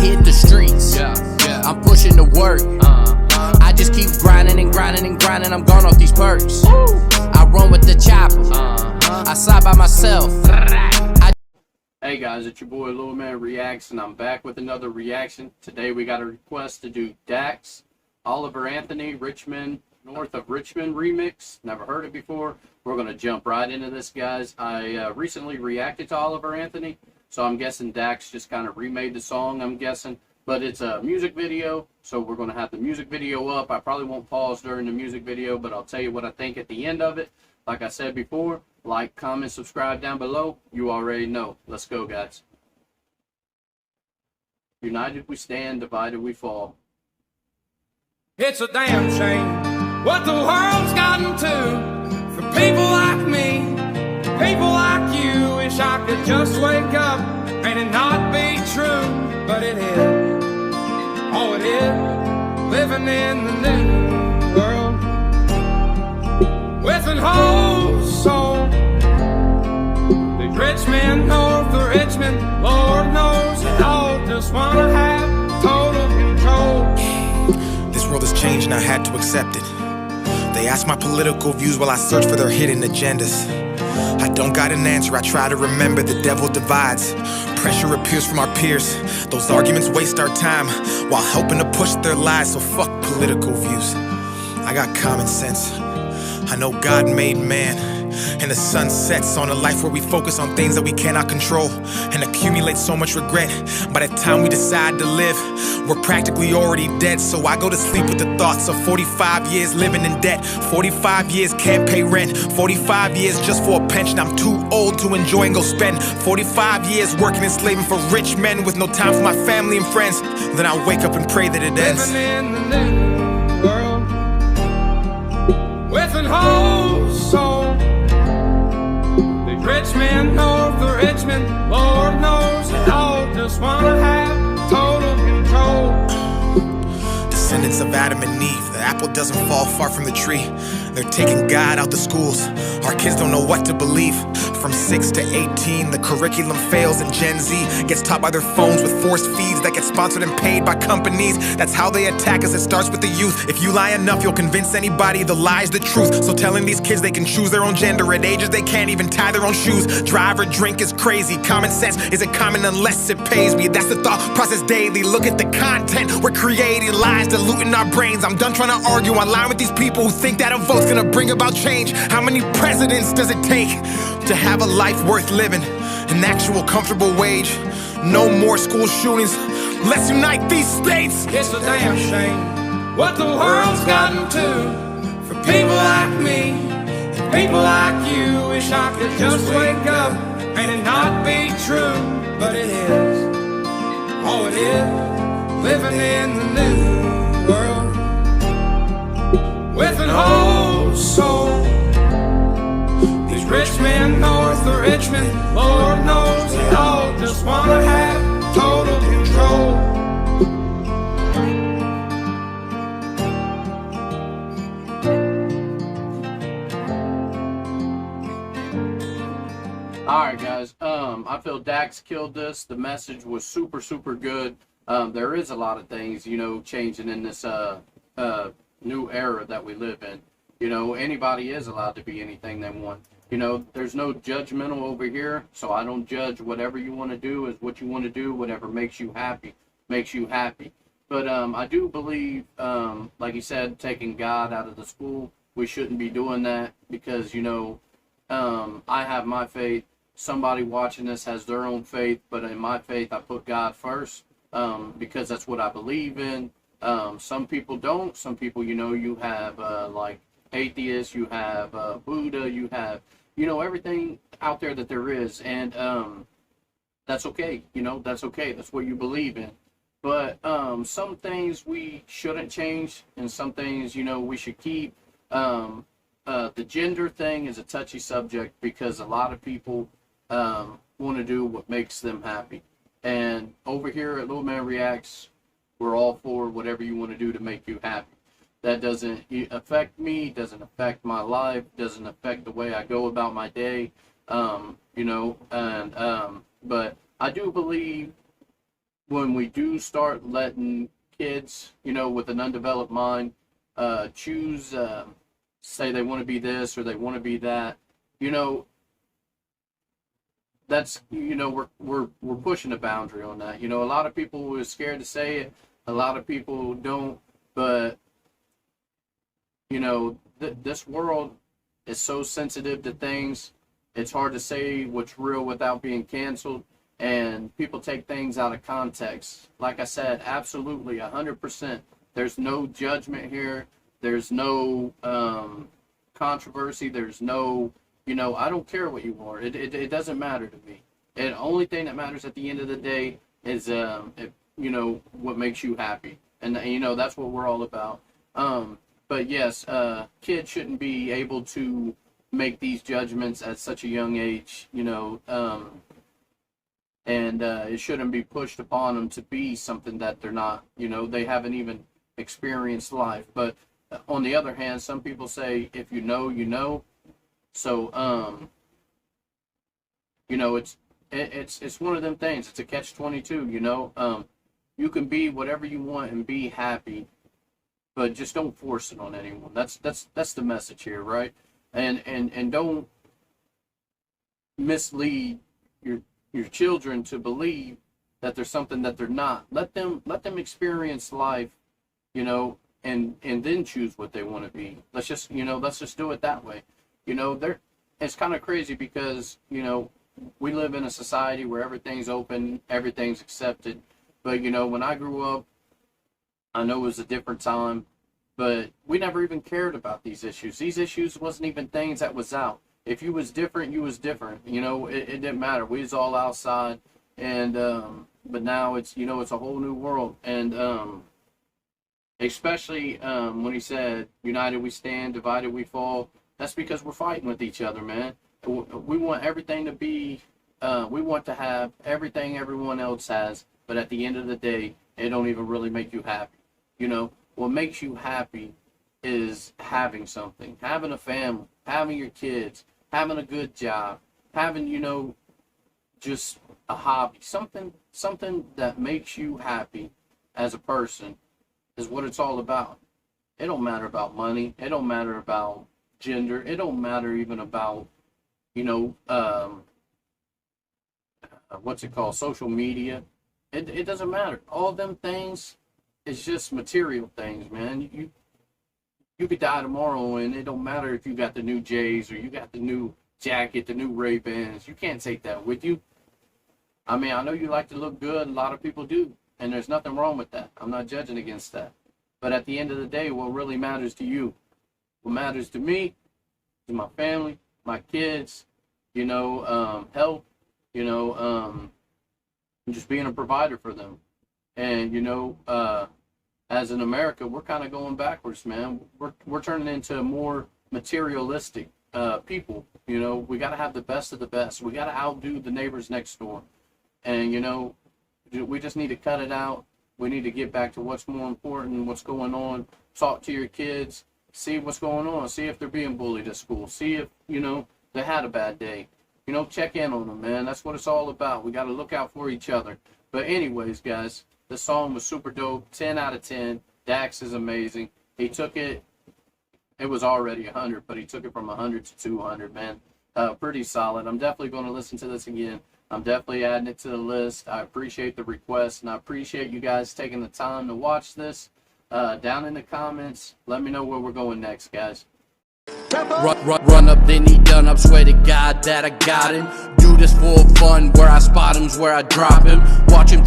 hit the streets. I'm pushing the work. I just keep grinding and grinding and grinding. I'm gone off these perks. I run with the chopper. I slide by myself. Hey guys, it's your boy Little Man Reacts, and I'm back with another reaction. Today we got a request to do Dax, Oliver Anthony, Richmond, North of Richmond remix. Never heard it before. We're going to jump right into this, guys. I recently reacted to Oliver Anthony, so I'm guessing Dax just kind of remade the song, I'm guessing. But it's a music video, so we're going to have the music video up. I probably won't pause during the music video, but I'll tell you what I think at the end of it. Like I said before, like, comment, subscribe down below. You already know. Let's go, guys. United we stand, divided we fall. It's a damn shame what the world's gotten to. For people like me, people like you. Wish I could just wake up and it not be true. But it is, oh it is, living in the new world with an whole soul. The Richmond, North of Richmond, Lord knows it all. Just wanna have total control. This world has changed and I had to accept it. They ask my political views while I search for their hidden agendas. I don't got an answer, I try to remember the devil divides. Pressure appears from our peers. Those arguments waste our time while helping to push their lies, so fuck political views. I got common sense. I know God made man, and the sun sets on a life where we focus on things that we cannot control and accumulate so much regret. By the time we decide to live, we're practically already dead. So I go to sleep with the thoughts of 45 years living in debt. 45 years can't pay rent. 45 years just for a pension. I'm too old to enjoy and go spend 45 years working and slaving for rich men with no time for my family and friends. Then I wake up and pray that it ends. Living in the new world with an whole soul. The Richmond, North of Richmond, Lord knows it all. Just wanna have total control. Descendants of Adam and Eve, the apple doesn't fall far from the tree. They're taking God out the schools. Our kids don't know what to believe. From 6 to 18, the curriculum fails and Gen Z gets taught by their phones with forced feeds that get sponsored and paid by companies. That's how they attack us, it starts with the youth. If you lie enough, you'll convince anybody the lie's the truth. So telling these kids they can choose their own gender at ages they can't even tie their own shoes. Drive or drink is crazy. Common sense isn't common unless it pays me. That's the thought process daily. Look at the content we're creating, lies diluting our brains. I'm done trying to argue online with these people who think that a vote's gonna bring about change. How many presidents does it take to have a life worth living? An actual comfortable wage. No more school shootings. Let's unite these states. It's a damn shame what the world's gotten to. For people like me, and people like you. Wish I could just wake up and it not be true. But it is, oh it is, living in the new world with an whole soul. These Richmond, North of Richmond, Lord knows it all. Just wanna have total control. Alright guys, I feel Dax killed this. The message was super good. There is a lot of things, you know, changing in this new era that we live in. You know, anybody is allowed to be anything they want. You know, there's no judgmental over here, so I don't judge. Whatever you want to do is what you want to do. Whatever makes you happy, makes you happy. But I do believe, like you said, taking God out of the school, we shouldn't be doing that because, you know, I have my faith. Somebody watching this has their own faith, but in my faith, I put God first because that's what I believe in. Some people don't. Some people, you know, you have like atheists, you have Buddha, you have, you know, everything out there that there is, and that's okay. You know, that's okay. That's what you believe in. But some things we shouldn't change, and some things, you know, we should keep. The gender thing is a touchy subject because a lot of people want to do what makes them happy. And over here at Little Man Reacts, we're all for whatever you want to do to make you happy. That doesn't affect me, doesn't affect my life, doesn't affect the way I go about my day, you know, and, but I do believe when we do start letting kids, with an undeveloped mind, choose, say they want to be this or they want to be that, that's, we're pushing a boundary on that. A lot of people are scared to say it. A lot of people don't, but this world is so sensitive to things. It's hard to say what's real without being canceled, and people take things out of context. Like I said, absolutely, 100%. There's no judgment here. There's no controversy. There's no, I don't care what you are. It doesn't matter to me. The only thing that matters at the end of the day is, what makes you happy. And, that's what we're all about. But yes, kids shouldn't be able to make these judgments at such a young age, and it shouldn't be pushed upon them to be something that they're not. They haven't even experienced life. But on the other hand, some people say, if you know, you know. So, it's one of them things. It's a catch-22. You can be whatever you want and be happy, but just don't force it on anyone. That's the message here, right? And don't mislead your children to believe that there's something that they're not. Let them experience life, and then choose what they want to be. Let's just do it that way. It's kind of crazy because, we live in a society where everything's open, everything's accepted. But, when I grew up, I know it was a different time, but we never even cared about these issues. These issues wasn't even things that was out. If you was different, you was different. It didn't matter. We was all outside, and but now it's it's a whole new world. And especially when he said, "United we stand, divided we fall." That's because we're fighting with each other, man. We want everything to be. We want to have everything everyone else has, but at the end of the day, it don't even really make you happy. What makes you happy is having something, having a family, having your kids, having a good job, having, just a hobby, something that makes you happy as a person is what it's all about. It don't matter about money. It don't matter about gender. It don't matter even about, what's it called? Social media. It doesn't matter. All them things is just material things, man. You could die tomorrow, and it don't matter if you got the new J's or you got the new jacket, the new Ray-Bans. You can't take that with you. I mean, I know you like to look good. A lot of people do, and there's nothing wrong with that. I'm not judging against that. But at the end of the day, what really matters to you, what matters to me, is my family, my kids, health, just being a provider for them. And, as in America, we're kind of going backwards, man. We're turning into a more materialistic people. We got to have the best of the best. We got to outdo the neighbors next door. And, we just need to cut it out. We need to get back to what's more important, what's going on. Talk to your kids. See what's going on. See if they're being bullied at school. See if, they had a bad day. Check in on them, man. That's what it's all about. We got to look out for each other. But anyways, guys, the song was super dope. 10 out of 10. Dax is amazing. He took it. It was already 100, but he took it from 100 to 200, man. Pretty solid. I'm definitely going to listen to this again. I'm definitely adding it to the list. I appreciate the request, and I appreciate you guys taking the time to watch this. Down in the comments, let me know where we're going next, guys. Run up, then he done up. Swear to God that I got him. Do this for fun. Where I spot him's where I drop him. Watch him.